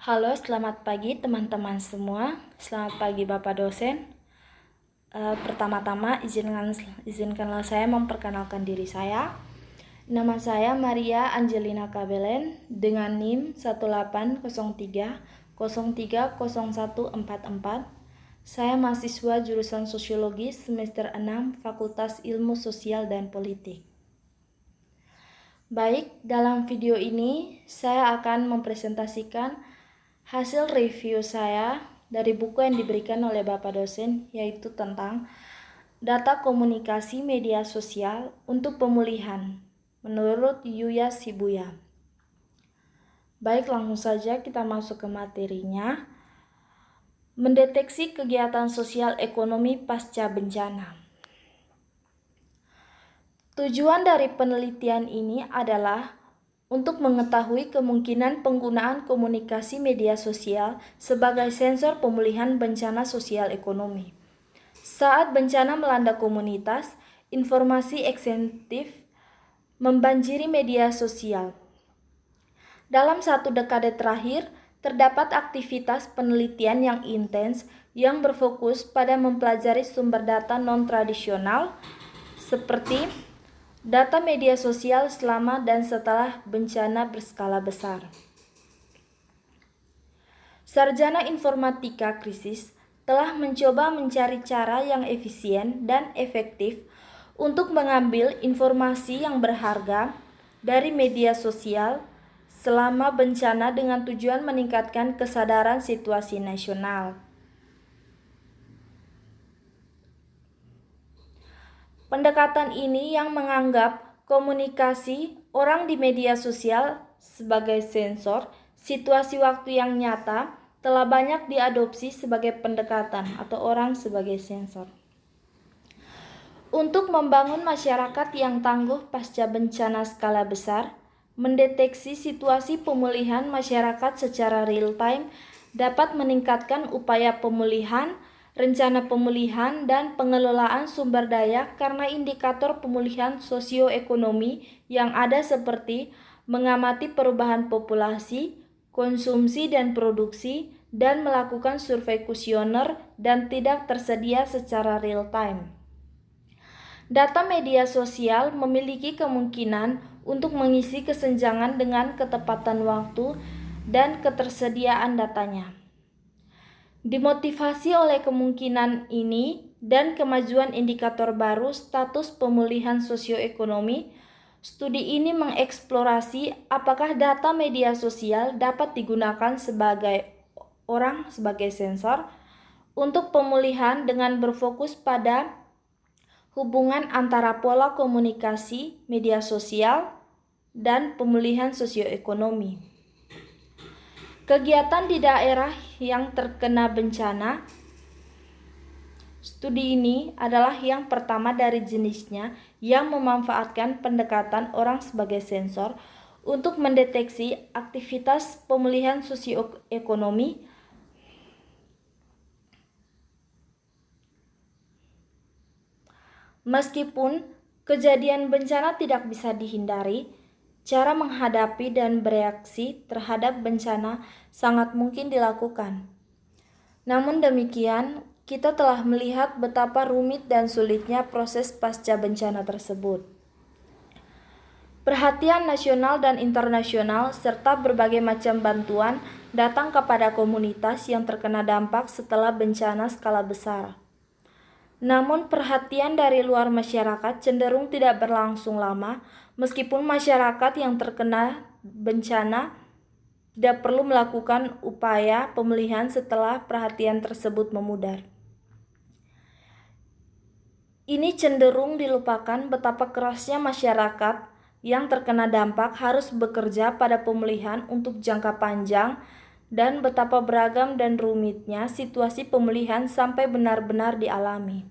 Halo, selamat pagi teman-teman semua. Selamat pagi Bapak dosen. Pertama-tama izinkanlah saya memperkenalkan diri saya. Nama saya Maria Angelina Kabelen dengan NIM 1803030144. Saya mahasiswa jurusan Sosiologi semester 6 Fakultas Ilmu Sosial dan Politik. Baik, dalam video ini saya akan mempresentasikan hasil review saya dari buku yang diberikan oleh Bapak dosen, yaitu tentang data komunikasi media sosial untuk pemulihan menurut Yuya Shibuya. Baik, langsung saja kita masuk ke materinya. Mendeteksi kegiatan sosial ekonomi pasca bencana. Tujuan dari penelitian ini adalah untuk mengetahui kemungkinan penggunaan komunikasi media sosial sebagai sensor pemulihan bencana sosial ekonomi. Saat bencana melanda komunitas, informasi ekstentif membanjiri media sosial. Dalam 1 dekade terakhir, terdapat aktivitas penelitian yang intens yang berfokus pada mempelajari sumber data non-tradisional seperti data media sosial selama dan setelah bencana berskala besar. Sarjana Informatika Krisis telah mencoba mencari cara yang efisien dan efektif untuk mengambil informasi yang berharga dari media sosial selama bencana dengan tujuan meningkatkan kesadaran situasi nasional. Pendekatan ini yang menganggap komunikasi orang di media sosial sebagai sensor situasi waktu yang nyata telah banyak diadopsi sebagai pendekatan atau orang sebagai sensor. Untuk membangun masyarakat yang tangguh pasca bencana skala besar, mendeteksi situasi pemulihan masyarakat secara real time dapat meningkatkan upaya pemulihan, rencana pemulihan, dan pengelolaan sumber daya karena indikator pemulihan sosioekonomi yang ada seperti mengamati perubahan populasi, konsumsi dan produksi, dan melakukan survei kuesioner dan tidak tersedia secara real time. Data media sosial memiliki kemungkinan untuk mengisi kesenjangan dengan ketepatan waktu dan ketersediaan datanya. Dimotivasi oleh kemungkinan ini dan kemajuan indikator baru status pemulihan sosioekonomi, studi ini mengeksplorasi apakah data media sosial dapat digunakan sebagai sensor untuk pemulihan dengan berfokus pada hubungan antara pola komunikasi media sosial dan pemulihan sosioekonomi. Kegiatan di daerah yang terkena bencana. Studi ini adalah yang pertama dari jenisnya yang memanfaatkan pendekatan orang sebagai sensor untuk mendeteksi aktivitas pemulihan sosioekonomi. Meskipun kejadian bencana tidak bisa dihindari, cara menghadapi dan bereaksi terhadap bencana sangat mungkin dilakukan. Namun demikian, kita telah melihat betapa rumit dan sulitnya proses pasca bencana tersebut. Perhatian nasional dan internasional serta berbagai macam bantuan datang kepada komunitas yang terkena dampak setelah bencana skala besar. Namun perhatian dari luar masyarakat cenderung tidak berlangsung lama, meskipun masyarakat yang terkena bencana tidak perlu melakukan upaya pemulihan setelah perhatian tersebut memudar. Ini cenderung dilupakan betapa kerasnya masyarakat yang terkena dampak harus bekerja pada pemulihan untuk jangka panjang dan betapa beragam dan rumitnya situasi pemulihan sampai benar-benar dialami.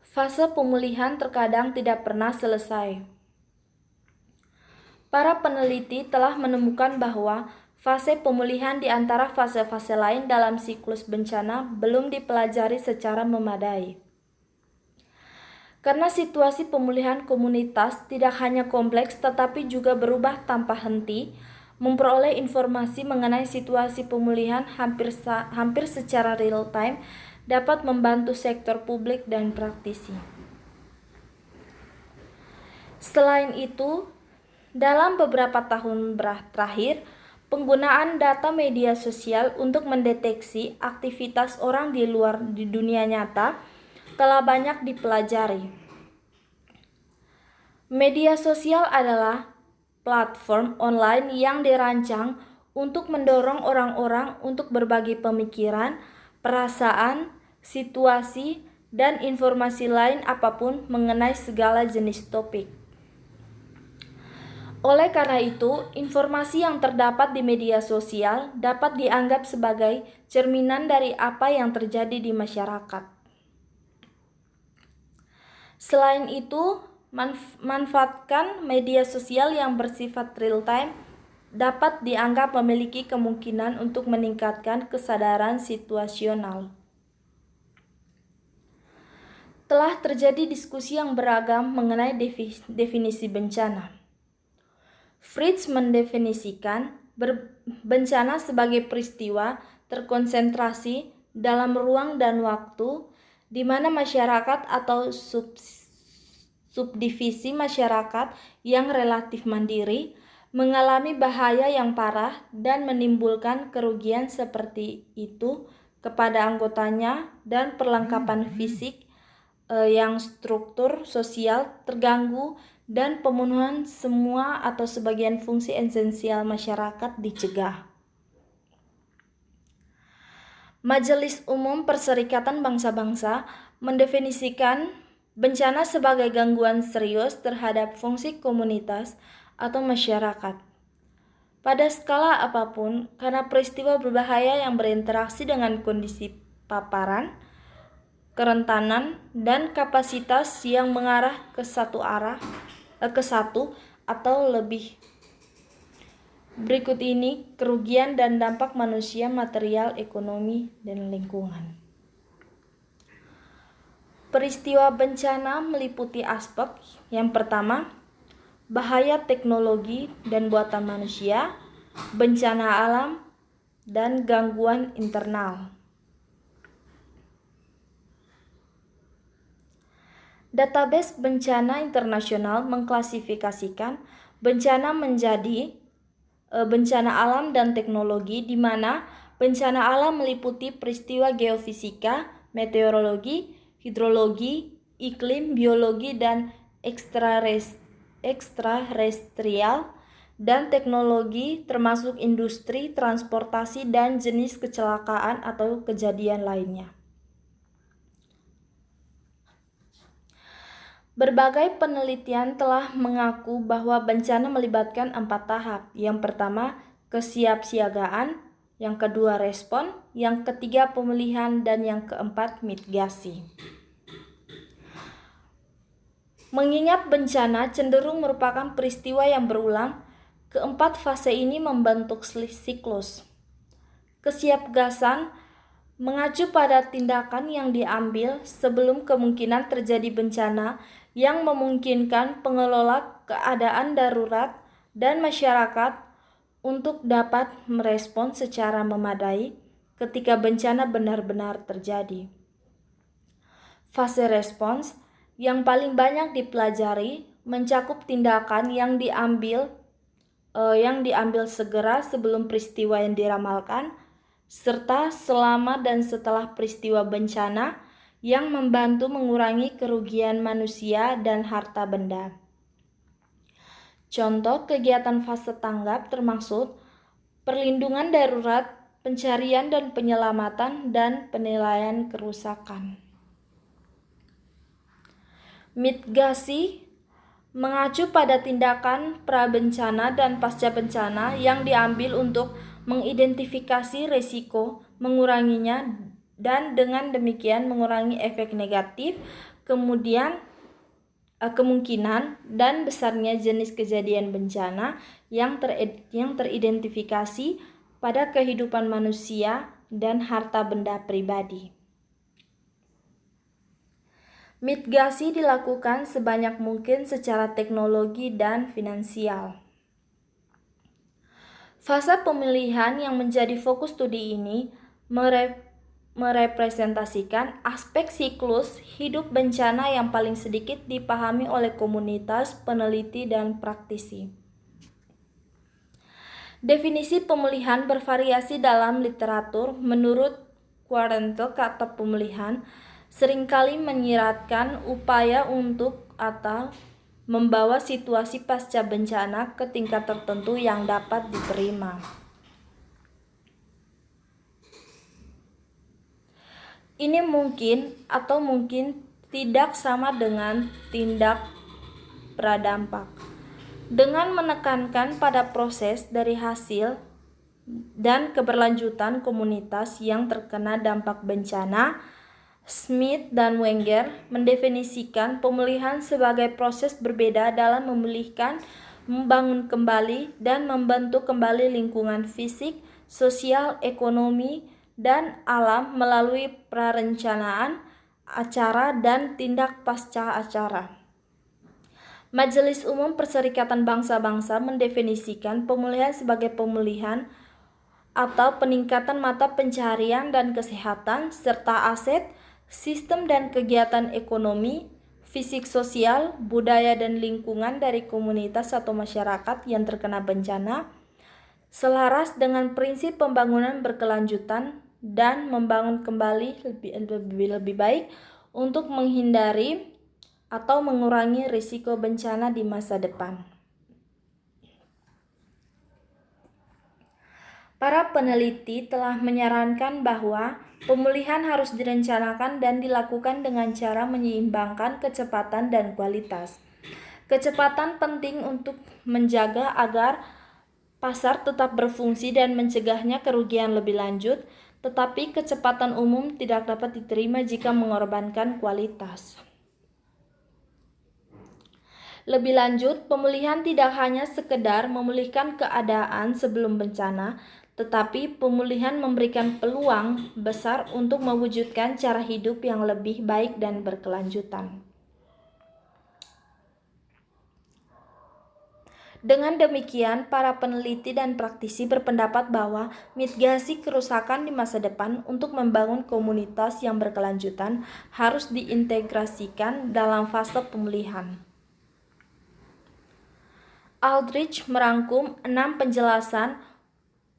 Fase pemulihan terkadang tidak pernah selesai. Para peneliti telah menemukan bahwa fase pemulihan di antara fase-fase lain dalam siklus bencana belum dipelajari secara memadai. Karena situasi pemulihan komunitas tidak hanya kompleks tetapi juga berubah tanpa henti, memperoleh informasi mengenai situasi pemulihan hampir secara real time dapat membantu sektor publik dan praktisi. Selain itu, dalam beberapa tahun terakhir, penggunaan data media sosial untuk mendeteksi aktivitas orang di dunia nyata telah banyak dipelajari. Media sosial adalah platform online yang dirancang untuk mendorong orang-orang untuk berbagi pemikiran, perasaan, situasi, dan informasi lain apapun mengenai segala jenis topik. Oleh karena itu, informasi yang terdapat di media sosial dapat dianggap sebagai cerminan dari apa yang terjadi di masyarakat. Selain itu, manfaatkan media sosial yang bersifat real time dapat dianggap memiliki kemungkinan untuk meningkatkan kesadaran situasional. Telah terjadi diskusi yang beragam mengenai definisi bencana. Fritz mendefinisikan bencana sebagai peristiwa terkonsentrasi dalam ruang dan waktu di mana masyarakat atau subdivisi masyarakat yang relatif mandiri mengalami bahaya yang parah dan menimbulkan kerugian seperti itu kepada anggotanya dan perlengkapan fisik yang struktur sosial terganggu dan pemenuhan semua atau sebagian fungsi esensial masyarakat dicegah. Majelis Umum Perserikatan Bangsa-Bangsa mendefinisikan bencana sebagai gangguan serius terhadap fungsi komunitas atau masyarakat pada skala apapun karena peristiwa berbahaya yang berinteraksi dengan kondisi paparan, kerentanan, dan kapasitas yang mengarah ke satu atau lebih. Berikut ini kerugian dan dampak manusia, material, ekonomi, dan lingkungan. Peristiwa bencana meliputi aspek yang pertama, bahaya teknologi dan buatan manusia, bencana alam, dan gangguan internal. Database bencana internasional mengklasifikasikan bencana menjadi bencana alam dan teknologi, di mana bencana alam meliputi peristiwa geofisika, meteorologi, hidrologi, iklim, biologi, dan ekstraterestrial, dan teknologi termasuk industri, transportasi, dan jenis kecelakaan atau kejadian lainnya. Berbagai penelitian telah mengaku bahwa bencana melibatkan 4 tahap. Yang pertama, kesiapsiagaan, yang kedua, respon, yang ketiga, pemulihan, dan yang keempat, mitigasi. Mengingat bencana cenderung merupakan peristiwa yang berulang, keempat fase ini membentuk siklus. Kesiapgasan mengacu pada tindakan yang diambil sebelum kemungkinan terjadi bencana yang memungkinkan pengelola keadaan darurat dan masyarakat untuk dapat merespon secara memadai ketika bencana benar-benar terjadi. Fase respons yang paling banyak dipelajari mencakup tindakan yang diambil segera sebelum peristiwa yang diramalkan, serta selama dan setelah peristiwa bencana yang membantu mengurangi kerugian manusia dan harta benda. Contoh kegiatan fase tanggap termasuk perlindungan darurat, pencarian dan penyelamatan, dan penilaian kerusakan. Mitigasi mengacu pada tindakan prabencana dan pasca bencana yang diambil untuk mengidentifikasi risiko, menguranginya, dan dengan demikian mengurangi efek negatif, kemungkinan dan besarnya jenis kejadian bencana yang teridentifikasi pada kehidupan manusia dan harta benda pribadi. Mitigasi dilakukan sebanyak mungkin secara teknologi dan finansial. Fase pemilihan yang menjadi fokus studi ini merepresentasikan aspek siklus hidup bencana yang paling sedikit dipahami oleh komunitas peneliti dan praktisi. Definisi pemulihan bervariasi dalam literatur. Menurut Quarentel, kata pemulihan seringkali menyiratkan upaya untuk atau membawa situasi pasca bencana ke tingkat tertentu yang dapat diterima. Ini mungkin atau mungkin tidak sama dengan tindak pradampak. Dengan menekankan pada proses dari hasil dan keberlanjutan komunitas yang terkena dampak bencana, Smith dan Wenger mendefinisikan pemulihan sebagai proses berbeda dalam memulihkan, membangun kembali, dan membentuk kembali lingkungan fisik, sosial, ekonomi, dan alam melalui prarencanaan, acara, dan tindak pasca acara. Majelis Umum Perserikatan Bangsa-Bangsa mendefinisikan pemulihan sebagai pemulihan atau peningkatan mata pencaharian dan kesehatan serta aset, sistem dan kegiatan ekonomi, fisik, sosial, budaya dan lingkungan dari komunitas atau masyarakat yang terkena bencana, selaras dengan prinsip pembangunan berkelanjutan dan membangun kembali lebih baik untuk menghindari atau mengurangi risiko bencana di masa depan. Para peneliti telah menyarankan bahwa pemulihan harus direncanakan dan dilakukan dengan cara menyeimbangkan kecepatan dan kualitas. Kecepatan penting untuk menjaga agar pasar tetap berfungsi dan mencegahnya kerugian lebih lanjut, tetapi kecepatan umum tidak dapat diterima jika mengorbankan kualitas. Lebih lanjut, pemulihan tidak hanya sekedar memulihkan keadaan sebelum bencana, tetapi pemulihan memberikan peluang besar untuk mewujudkan cara hidup yang lebih baik dan berkelanjutan. Dengan demikian, para peneliti dan praktisi berpendapat bahwa mitigasi kerusakan di masa depan untuk membangun komunitas yang berkelanjutan harus diintegrasikan dalam fase pemulihan. Aldrich merangkum 6 penjelasan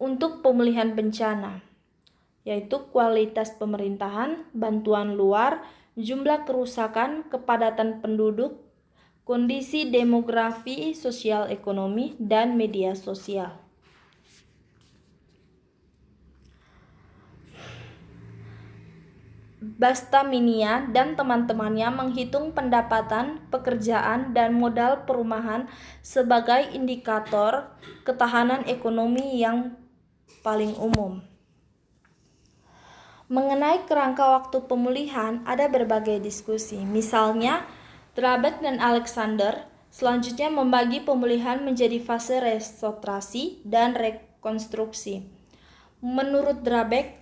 untuk pemulihan bencana, yaitu kualitas pemerintahan, bantuan luar, jumlah kerusakan, kepadatan penduduk, kondisi demografi, sosial ekonomi, dan media sosial. Bastaminia dan teman-temannya menghitung pendapatan, pekerjaan, dan modal perumahan sebagai indikator ketahanan ekonomi yang paling umum. Mengenai kerangka waktu pemulihan, ada berbagai diskusi. Misalnya, Drabeck dan Alexander selanjutnya membagi pemulihan menjadi fase restorasi dan rekonstruksi. Menurut Drabeck,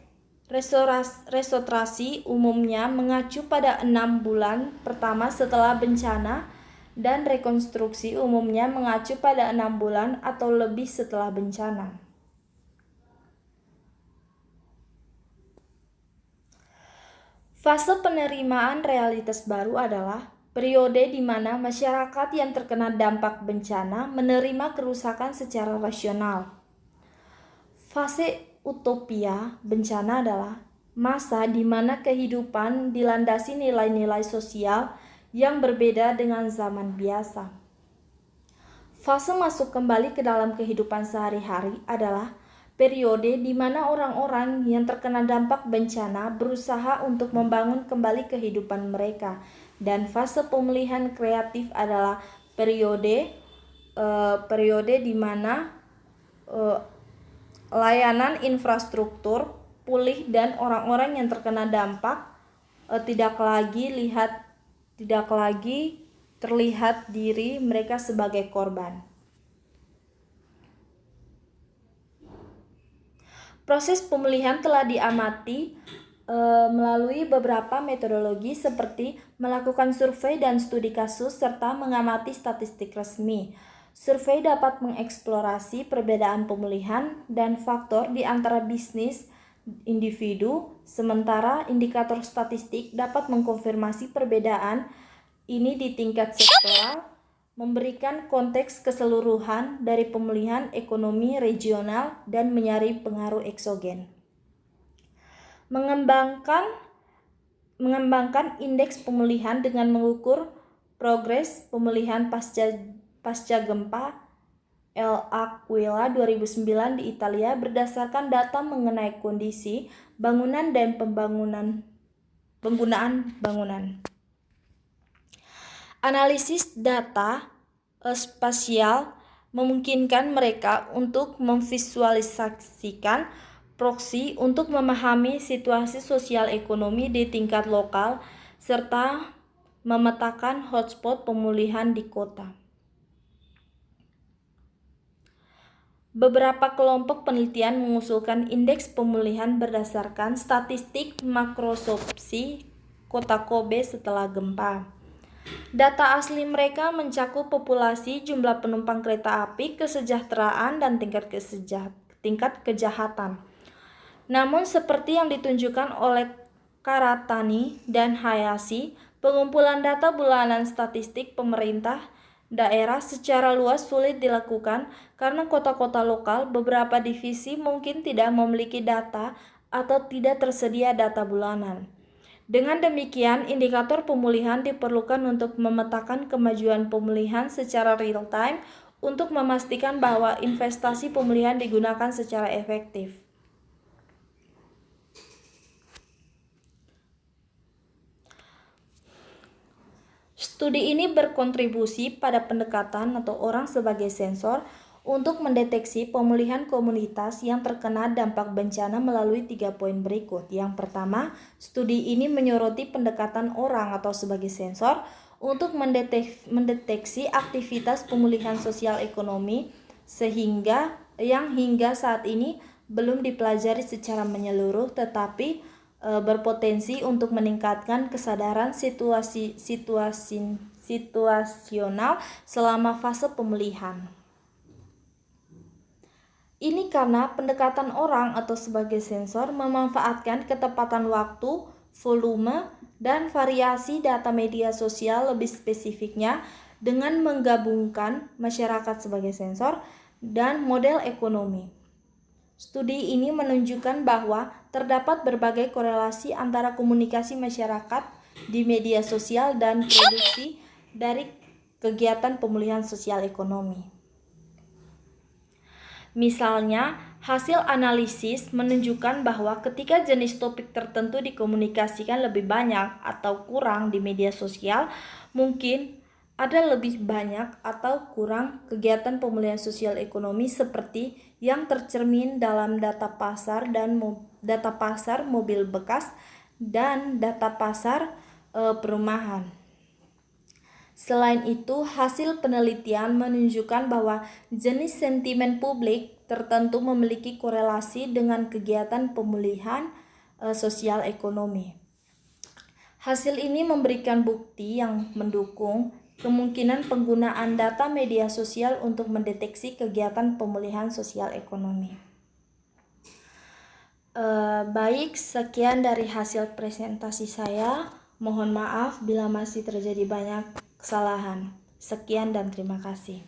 restorasi umumnya mengacu pada 6 bulan pertama setelah bencana dan rekonstruksi umumnya mengacu pada 6 bulan atau lebih setelah bencana. Fase penerimaan realitas baru adalah periode di mana masyarakat yang terkena dampak bencana menerima kerusakan secara rasional. Fase utopia bencana adalah masa di mana kehidupan dilandasi nilai-nilai sosial yang berbeda dengan zaman biasa. Fase masuk kembali ke dalam kehidupan sehari-hari adalah periode di mana orang-orang yang terkena dampak bencana berusaha untuk membangun kembali kehidupan mereka. Dan fase pemulihan kreatif adalah periode di mana layanan infrastruktur pulih dan orang-orang yang terkena dampak tidak lagi terlihat diri mereka sebagai korban. Proses pemulihan telah diamati melalui beberapa metodologi seperti melakukan survei dan studi kasus serta mengamati statistik resmi. Survei dapat mengeksplorasi perbedaan pemulihan dan faktor di antara bisnis individu, sementara indikator statistik dapat mengkonfirmasi perbedaan ini di tingkat sektoral, memberikan konteks keseluruhan dari pemulihan ekonomi regional dan menyaring pengaruh eksogen. Mengembangkan indeks pemulihan dengan mengukur progres pemulihan pasca gempa L'Aquila 2009 di Italia berdasarkan data mengenai kondisi bangunan dan penggunaan bangunan. Analisis data spasial memungkinkan mereka untuk memvisualisasikan proksi untuk memahami situasi sosial ekonomi di tingkat lokal serta memetakan hotspot pemulihan di kota. Beberapa kelompok penelitian mengusulkan indeks pemulihan berdasarkan statistik makrosopsi kota Kobe setelah gempa. Data asli mereka mencakup populasi, jumlah penumpang kereta api, kesejahteraan, dan tingkat kejahatan. Namun seperti yang ditunjukkan oleh Karatani dan Hayashi, pengumpulan data bulanan statistik pemerintah daerah secara luas sulit dilakukan karena kota-kota lokal beberapa divisi mungkin tidak memiliki data atau tidak tersedia data bulanan. Dengan demikian, indikator pemulihan diperlukan untuk memetakan kemajuan pemulihan secara real time untuk memastikan bahwa investasi pemulihan digunakan secara efektif. Studi ini berkontribusi pada pendekatan atau orang sebagai sensor untuk mendeteksi pemulihan komunitas yang terkena dampak bencana melalui 3 poin berikut. Yang pertama, studi ini menyoroti pendekatan orang atau sebagai sensor untuk mendeteksi aktivitas pemulihan sosial ekonomi yang hingga saat ini belum dipelajari secara menyeluruh tetapi berpotensi untuk meningkatkan kesadaran situasional selama fase pemulihan. Ini karena pendekatan orang atau sebagai sensor memanfaatkan ketepatan waktu, volume, dan variasi data media sosial lebih spesifiknya dengan menggabungkan masyarakat sebagai sensor dan model ekonomi. Studi ini menunjukkan bahwa terdapat berbagai korelasi antara komunikasi masyarakat di media sosial dan produksi dari kegiatan pemulihan sosial ekonomi. Misalnya, hasil analisis menunjukkan bahwa ketika jenis topik tertentu dikomunikasikan lebih banyak atau kurang di media sosial, mungkin ada lebih banyak atau kurang kegiatan pemulihan sosial ekonomi seperti yang tercermin dalam data pasar mobil bekas dan data pasar perumahan. Selain itu, hasil penelitian menunjukkan bahwa jenis sentimen publik tertentu memiliki korelasi dengan kegiatan pemulihan sosial ekonomi. Hasil ini memberikan bukti yang mendukung kemungkinan penggunaan data media sosial untuk mendeteksi kegiatan pemulihan sosial ekonomi. Baik, sekian dari hasil presentasi saya. Mohon maaf bila masih terjadi banyak kesalahan. Sekian dan terima kasih.